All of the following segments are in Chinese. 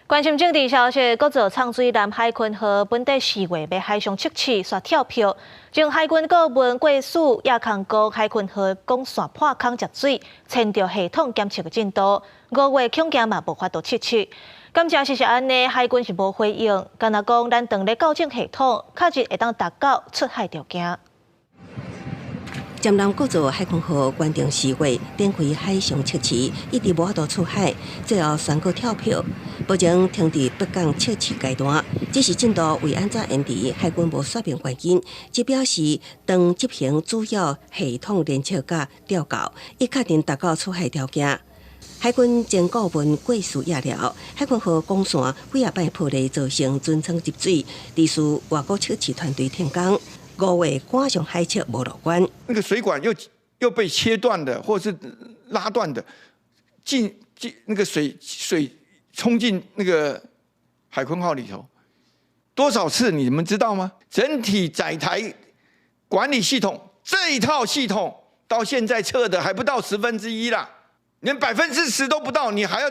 关心政治消息，国造畅水南海群号本地4月要海上测试刷跳票，前海军顾问贵署也控告海群号讲线破坑积水，牵着系统检测的进度，5月恐惊嘛无法度测试。感谢是安尼，海军是无回应，干那讲咱当咧校正系统，确实会当达到出海条件。江南国造海群号原定4月展开海上测试，一直无法度出海，最后宣告跳票。目前停伫北港测试阶段，只是进度为安怎延迟，海军无说明原因，只表示当执行主要系统连测甲调校，已确定达到出海条件。海军前顾问贵署也了，海群号光线几啊摆破裂，造成船舱积水，历时外国测试团队停工。5月赶上海测无乐观，那个水管又被切断的，或是拉断的，那个水冲进那个海鲲号里头，多少次你们知道吗？整体载台管理系统这一套系统到现在测的还不到1/10啦，连10%都不到，你还要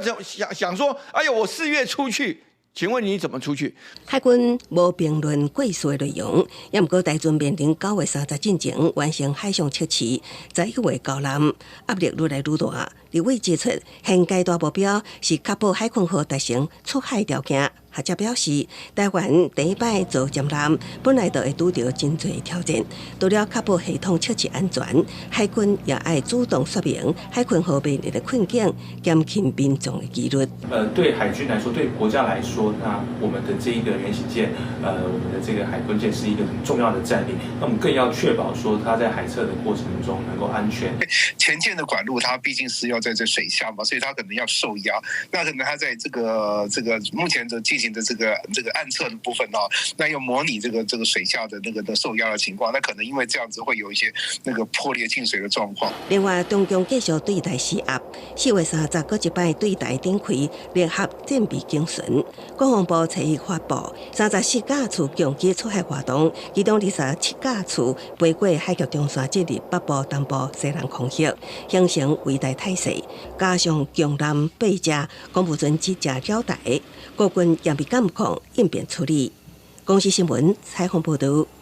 想说，哎呦，我4月出去。请问你怎么出去？海军无评论贵署的内容，也毋过台船面临9月30进前完成海上测试，11月交南，压力愈来愈大。立委指出，现阶段目标是确保海群号达成出海条件。学者表示，台湾第一摆做舰舰，本来就会拄到真侪挑战。除了确保系统测试安全，海军也爱主动说明海群号面临的困境，减轻民众的疑虑。对海军来说，对国家来说，那我们的这一个原型舰，我们的这个海quân舰是一个很重要的战力。那我们更要确保说，它在海测的过程中能够安全。前舰的管路，它毕竟是要在这水下嘛，所以它可能要受压。那可能它在这个目前的进行的这个暗测的部分哦，那要模拟这个水下的那个的受压的情况，那可能因为这样子会有一些那个破裂进水的状况。另外，中共继续对台施压，4月30搁一摆对台展开联合战备警巡。国防部初一发布34架次强机出海活动，其中27架次飞过海峡中线进入北部、东部、西南空域，形成围台态势。加上强南8架公务船机架绕台，国军严密监控应变处理。公司新闻采访报道。